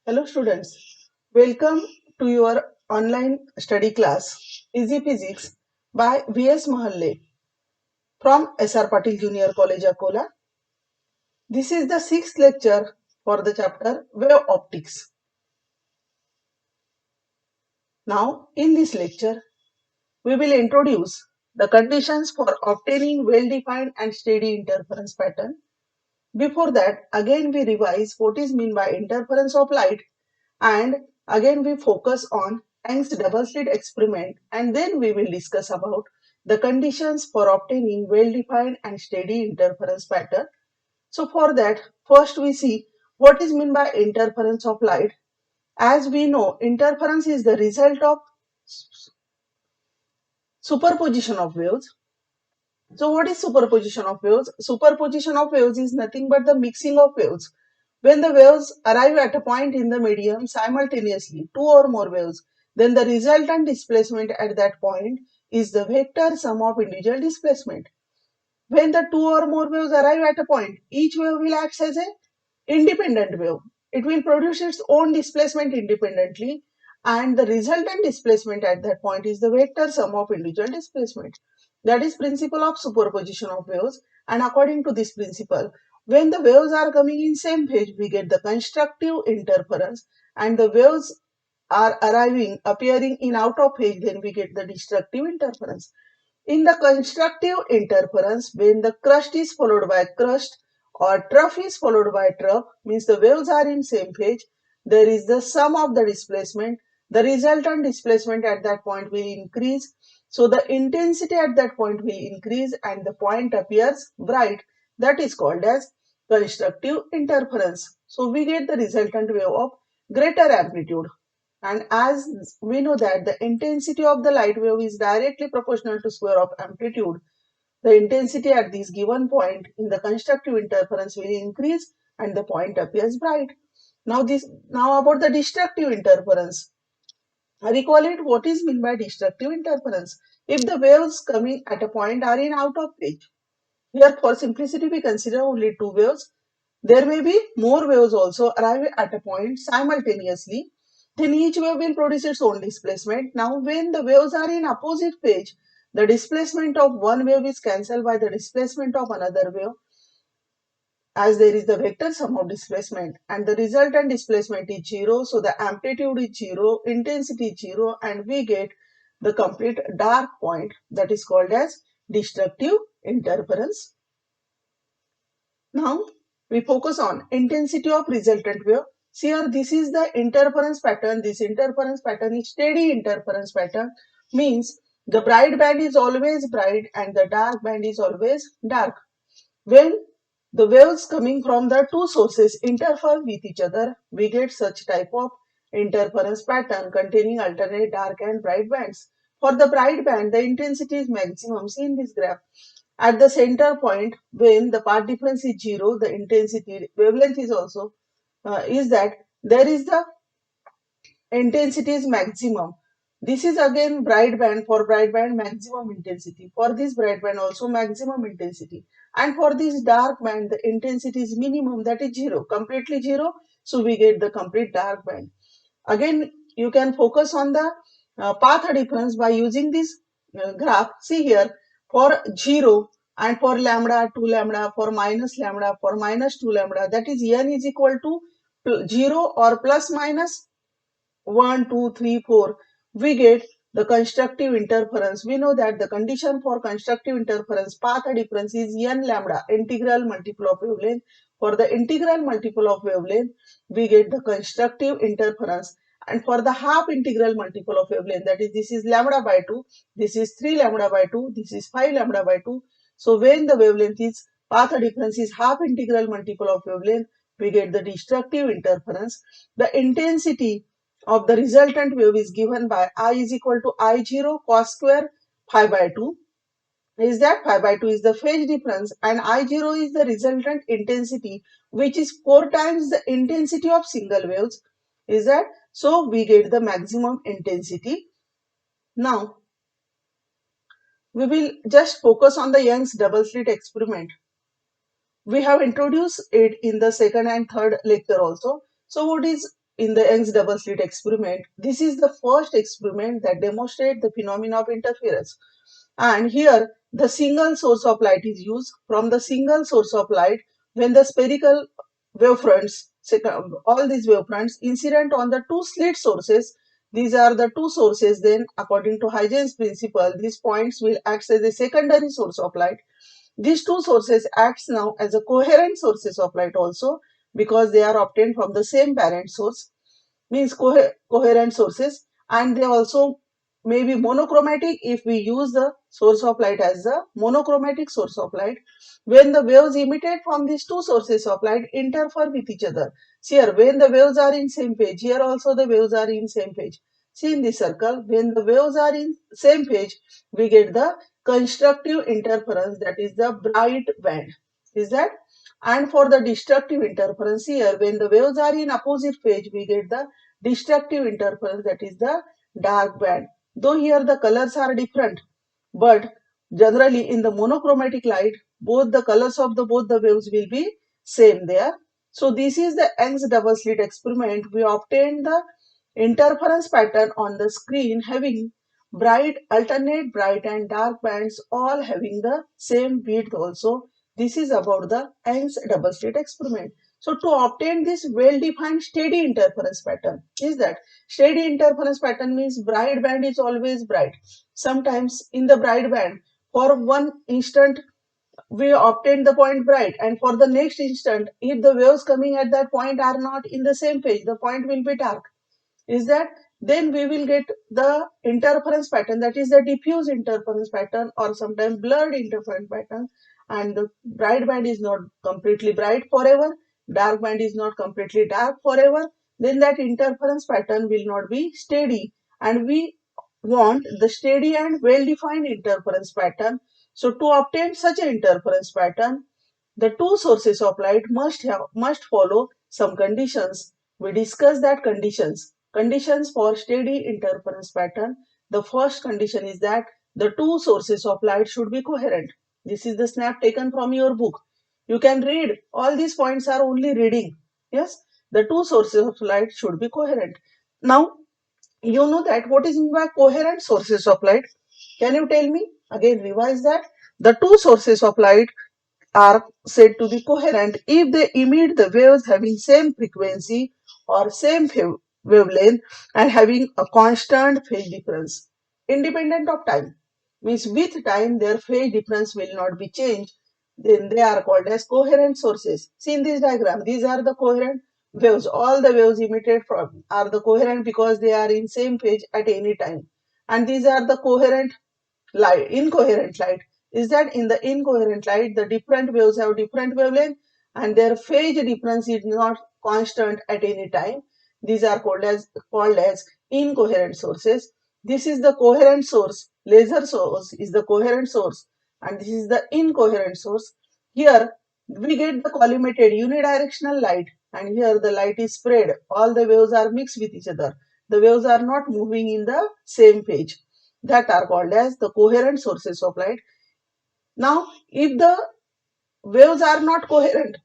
Hello students, welcome to your online study class Easy Physics by V.S. Mahalle from S.R. Patil Junior College, Akola. This is the sixth lecture for the chapter Wave Optics. Now in this lecture, we will introduce the conditions for obtaining well-defined and steady interference pattern. Before that, again we revise what is meant by interference of light, and again we focus on Young's double slit experiment, and then we will discuss about the conditions for obtaining well-defined and steady interference pattern. So for that, first we see what is meant by interference of light. As we know, interference is the result of superposition of waves. So what is superposition of waves? Superposition of waves is nothing but the mixing of waves. When the waves arrive at a point in the medium simultaneously, two or more waves, then the resultant displacement at that point is the vector sum of individual displacement. When the two or more waves arrive at a point, each wave will act as an independent wave. It will produce its own displacement independently, and the resultant displacement at that point is the vector sum of individual displacement. That is principle of superposition of waves, and according to this principle, when the waves are coming in same phase, we get the constructive interference, and the waves are appearing in out of phase, then we get the destructive interference. In the constructive interference, when the crust is followed by crust or trough is followed by trough, means the waves are in same phase, there is the sum of the displacement. The resultant displacement at that point will increase. So the intensity at that point will increase and the point appears bright. That is called as constructive interference. So we get the resultant wave of greater amplitude. And as we know that the intensity of the light wave is directly proportional to square of amplitude, the intensity at this given point in the constructive interference will increase and the point appears bright. Now about the destructive interference. Recall it, what is meant by destructive interference. If the waves coming at a point are in out of phase, here for simplicity we consider only two waves. There may be more waves also arrive at a point simultaneously. Then each wave will produce its own displacement. Now when the waves are in opposite phase, the displacement of one wave is cancelled by the displacement of another wave, as there is the vector sum of displacement, and the resultant displacement is 0. So the amplitude is 0, intensity is 0, and we get the complete dark point. That is called as destructive interference. Now we focus on intensity of resultant wave. See here, this is the interference pattern. This interference pattern is steady interference pattern, means the bright band is always bright and the dark band is always dark. When the waves coming from the two sources interfere with each other, we get such type of interference pattern containing alternate dark and bright bands. For the bright band, the intensity is maximum. See in this graph. At the center point, when the path difference is 0, the intensity wavelength is also is that there is the intensity is maximum. This is again bright band. For bright band, maximum intensity. For this bright band also maximum intensity. And for this dark band, the intensity is minimum, that is 0, completely 0. So we get the complete dark band. Again, you can focus on the path difference by using this graph. See here, for 0 and for lambda, 2 lambda, for minus lambda, for minus 2 lambda, that is n is equal to 0 or plus minus 1, 2, 3, 4, we get the constructive interference. We know that the condition for constructive interference path difference is n lambda, integral multiple of wavelength. For the integral multiple of wavelength, we get the constructive interference. And for the half integral multiple of wavelength, that is, this is lambda by 2, this is 3 lambda by 2, this is 5 lambda by 2. So when the wavelength is path difference is half integral multiple of wavelength, we get the destructive interference. The intensity of the resultant wave is given by I is equal to I0 cos square pi by 2. Is that pi by 2 is the phase difference and I0 is the resultant intensity, which is 4 times the intensity of single waves. Is that? So we get the maximum intensity. Now we will just focus on the Young's double slit experiment. We have introduced it in the second and third lecture also. So what is in the Young's double slit experiment. This is the first experiment that demonstrates the phenomenon of interference. And here the single source of light is used. From the single source of light, when the spherical wavefronts, all these wavefronts incident on the two slit sources, these are the two sources, then according to Huygens principle, these points will act as a secondary source of light. These two sources acts now as a coherent sources of light also, because they are obtained from the same parent source, means coherent sources, and they also may be monochromatic if we use the source of light as the monochromatic source of light. When the waves emitted from these two sources of light interfere with each other. See here, when the waves are in same phase, here also the waves are in same phase. See in this circle, when the waves are in same phase, we get the constructive interference, that is the bright band. Is that? And for the destructive interference, here when the waves are in opposite phase, we get the destructive interference, that is the dark band. Though here the colors are different, but generally in the monochromatic light, both the colors of both the waves will be same there. So this is the Young's double slit experiment. We obtained the interference pattern on the screen having alternate bright and dark bands, all having the same width also. This is about the Young's double slit experiment. So to obtain this well-defined steady interference pattern, is that steady interference pattern means bright band is always bright. Sometimes in the bright band, for one instant we obtain the point bright, and for the next instant, if the waves coming at that point are not in the same phase, the point will be dark. Is that? Then we will get the interference pattern, that is the diffuse interference pattern, or sometimes blurred interference pattern. And the bright band is not completely bright forever, dark band is not completely dark forever. Then that interference pattern will not be steady, and we want the steady and well-defined interference pattern. So to obtain such an interference pattern, the two sources of light must follow some conditions. We discuss that conditions for steady interference pattern. The first condition is that the two sources of light should be coherent. This is the snap taken from your book. You can read. All these points are only reading. Yes, the two sources of light should be coherent. Now, you know that what is meant by coherent sources of light. Can you tell me? Again, revise that. The two sources of light are said to be coherent if they emit the waves having same frequency or same wavelength and having a constant phase difference independent of time. Means with time their phase difference will not be changed. Then they are called as coherent sources. See in this diagram, these are the coherent waves. All the waves emitted from are the coherent because they are in same phase at any time. And these are the coherent light, incoherent light. Is that in the incoherent light, the different waves have different wavelength and their phase difference is not constant at any time. These are called as incoherent sources. This is the coherent source. Laser source is the coherent source, and this is the incoherent source. Here we get the collimated unidirectional light, and here the light is spread. All the waves are mixed with each other. The waves are not moving in the same phase, that are called as the coherent sources of light. Now, if the waves are not coherent,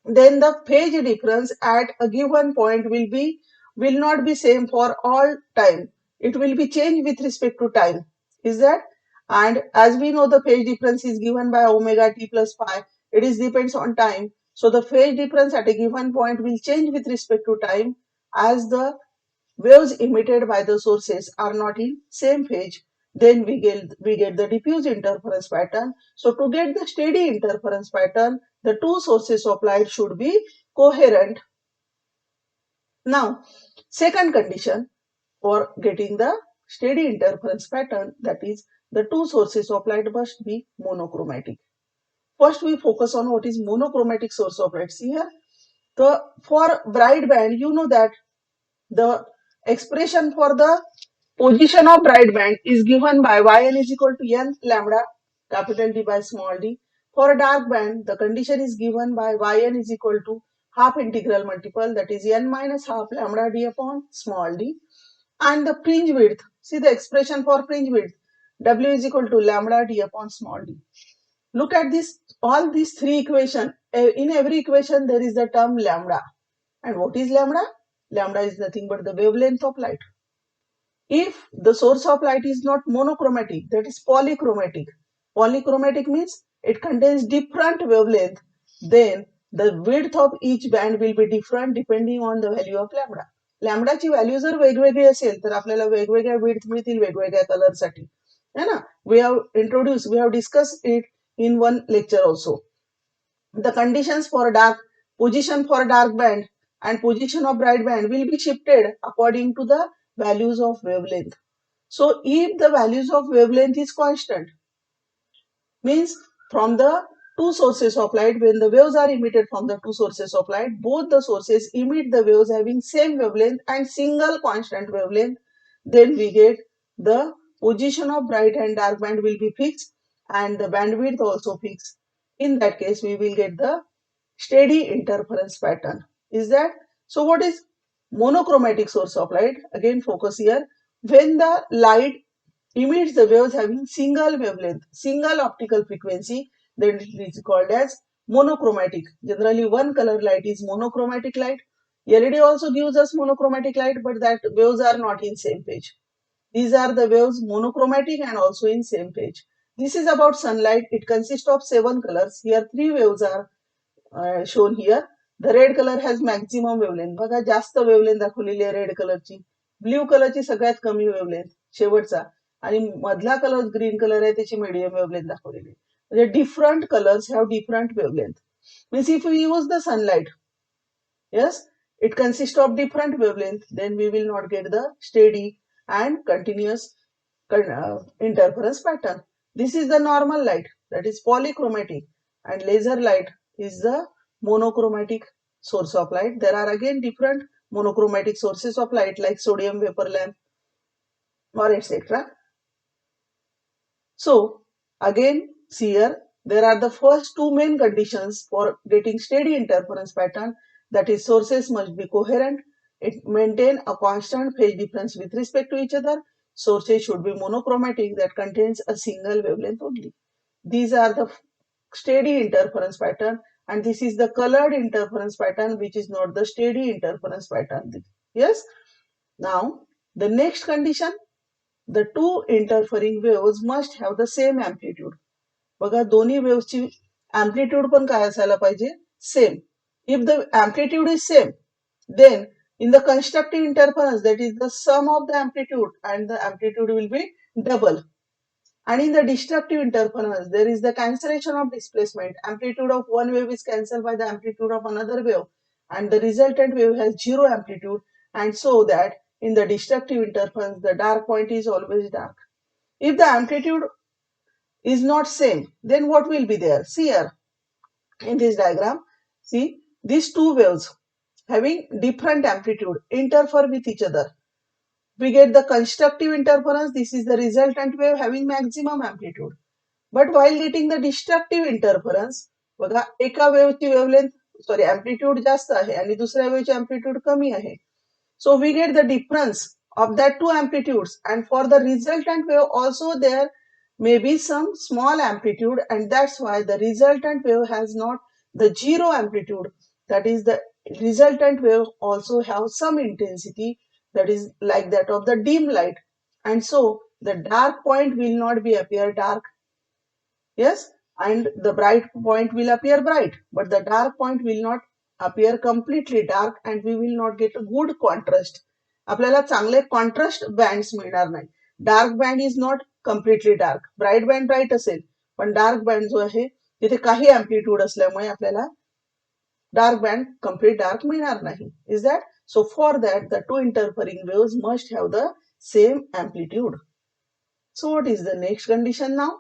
then the phase difference at a given point will not be same for all time. It will be changed with respect to time. Is that? And as we know, the phase difference is given by omega t plus phi. It is depends on time. So the phase difference at a given point will change with respect to time as the waves emitted by the sources are not in same phase. Then we get the diffuse interference pattern. So to get the steady interference pattern, the two sources of light should be coherent. Now, second condition for getting the steady interference pattern, that is the two sources of light must be monochromatic. First we focus on what is monochromatic source of light. See here, for bright band, you know that the expression for the position of bright band is given by yn is equal to n lambda capital D by small d. For a dark band, the condition is given by yn is equal to half integral multiple, that is n minus half lambda d upon small d. And the fringe width, see the expression for fringe width, w is equal to lambda d upon small d. Look at this, all these three equations. In every equation there is the term lambda. And what is lambda? Lambda is nothing but the wavelength of light. If the source of light is not monochromatic, that is polychromatic. Polychromatic means it contains different wavelength, then the width of each band will be different depending on the value of lambda. लॅमडाची value जर वेगवेगळी असेल तर आपल्याला वेगवेगळ्या width मिळतील वेगवेगळ्या कलरसाठी, है ना. We have discuss it in one lecture also. The conditions for dark position for dark band and position of bright band will be shifted according to the values of wavelength. So if the values of wavelength is constant, means from the two sources of light, when the waves are emitted from the two sources of light, both the sources emit the waves having same wavelength and single constant wavelength, then we get the position of bright and dark band will be fixed and the bandwidth also fixed. In that case, we will get the steady interference pattern. Is that? So what is monochromatic source of light? Again focus here. When the light emits the waves having single wavelength, single optical frequency, then it is called as monochromatic. Generally one color light is monochromatic light. LED also gives us monochromatic light, but that waves are not in same phase. These are the waves monochromatic and also in same phase. This is about sunlight. It consists of 7 colors. Here 3 waves are shown here. The red color has maximum wavelength. बघा जास्त wavelength दाखवलेली आहे red कलरची. Blue कलरची सगळ्यात कमी wavelength शेवटचा, आणि मधला कलर ग्रीन कलर आहे त्याची मीडियम वेवलेंथ दाखवलेली. म्हणजे different colours have different wavelength. Means if we use the sunlight, yes, it consists of different wavelength, then we will not get the steady and continuous interference pattern. This is the normal light, that is polychromatic, and laser light is the monochromatic source of light. There are again different monochromatic sources of light like sodium vapor lamp or etc. So again, see here, there are the first two main conditions for getting steady interference pattern, that is sources must be coherent, it maintain a constant phase difference with respect to each other, sources should be monochromatic that contains a single wavelength only. These are the steady interference pattern, and this is the colored interference pattern which is not the steady interference pattern. Yes. Now the next condition, the two interfering waves must have the same amplitude. बघा दोन्ही वेव्हची amplitude पण काय असायला पाहिजे, same. If the amplitude is same, then in the constructive interference, that is the sum of the amplitude and the amplitude will be double. And in the destructive interference, there is the cancellation of displacement. Amplitude of one wave is cancelled by the amplitude of another wave, and the resultant wave has zero amplitude, and so that in the destructive interference, the dark point is always dark. If the amplitude is not same, then what will be there? See here in this diagram, see these two waves having different amplitude interfere with each other. We get the constructive interference. This is the resultant wave having maximum amplitude. But while getting the destructive interference, बघा एका वेव्हची wavelength amplitude जास्त आहे आणि दुसऱ्या वेव्हची amplitude कमी आहे. So we get the difference of that two amplitudes, and for the resultant wave also there may be some small amplitude, and that's why the resultant wave has not the zero amplitude. That is, the resultant wave also have some intensity, that is like that of the dim light, and so the dark point will not be appear dark, yes, and the bright point will appear bright, but the dark point will not appear completely dark, and we will not get a good contrast. आपल्याला चांगले contrast bands मिळणार नाही. Dark band is not completely dark. Bright band bright असेल, पण dark band जो आहे तिथे काही अँप्लिट्यूड असल्यामुळे आपल्याला डार्क बँड कम्प्लीट डार्क मिळणार नाही. Is that? So for that the two interfering waves must have the same amplitude. So what is the next condition now?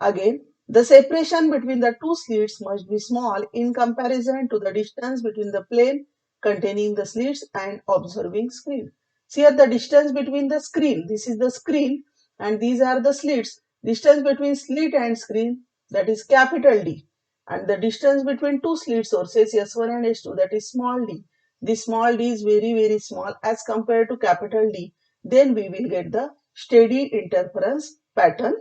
Again, the separation between the two slits must be small in comparison to the distance between the plane containing the slits and observing screen. See here the distance between the screen, this is the screen and these are the slits. Distance between slit and screen, that is capital D, and the distance between two slit sources S1 and S2, that is small d. This small d is very small as compared to capital D. Then we will get the steady interference pattern.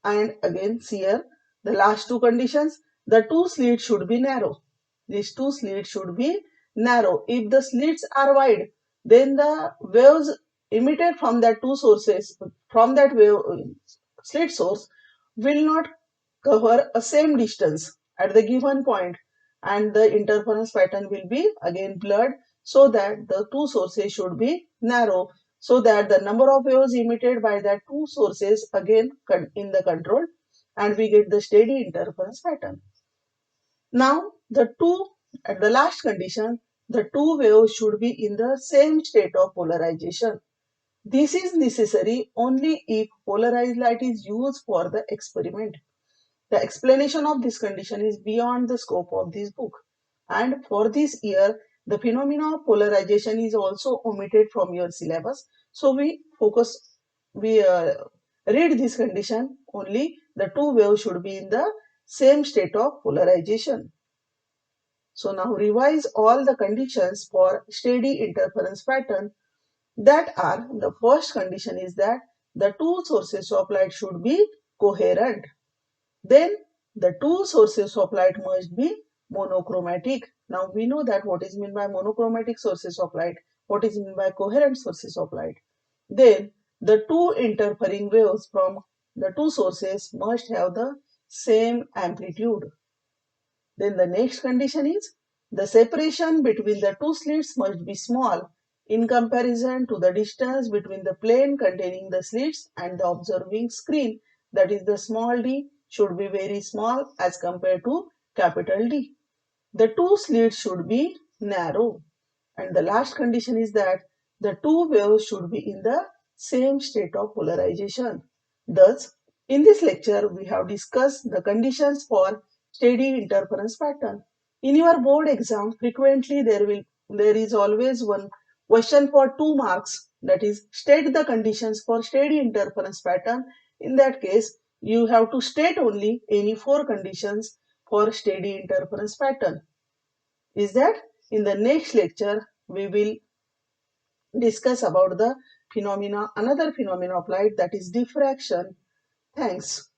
And again see here the last two conditions, the two slits should be narrow. these two slits should be narrow. If the slits are wide, then the waves emitted from that two sources, from that wave slit source, will not cover a same distance at the given point, and the interference pattern will be again blurred, so that the two sources should be narrow, so that the number of waves emitted by the two sources again in the control, and we get the steady interference pattern. Now at the last condition, the two waves should be in the same state of polarization. This is necessary only if polarized light is used for the experiment. The explanation of this condition is beyond the scope of this book, and for this year the phenomena of polarization is also omitted from your syllabus. So we read this condition only. The two waves should be in the same state of polarization. So now revise all the conditions for steady interference pattern. That are, the first condition is that the two sources of light should be coherent. Then the two sources of light must be monochromatic. Now we know that what is meant by monochromatic sources of light, what is meant by coherent sources of light. Then the two interfering waves from the two sources must have the same amplitude. Then the next condition is the separation between the two slits must be small in comparison to the distance between the plane containing the slits and the observing screen, that is the small d should be very small as compared to capital D. The two slits should be narrow, and the last condition is that the two waves should be in the same state of polarization. Thus, in this lecture, we have discussed the conditions for steady interference pattern. In your board exam, frequently there is always one question for 2 marks, that is, state the conditions for steady interference pattern. In that case, you have to state only any 4 conditions for steady interference pattern. Is that in the next lecture we will discuss about the another phenomena of light, that is diffraction. Thanks.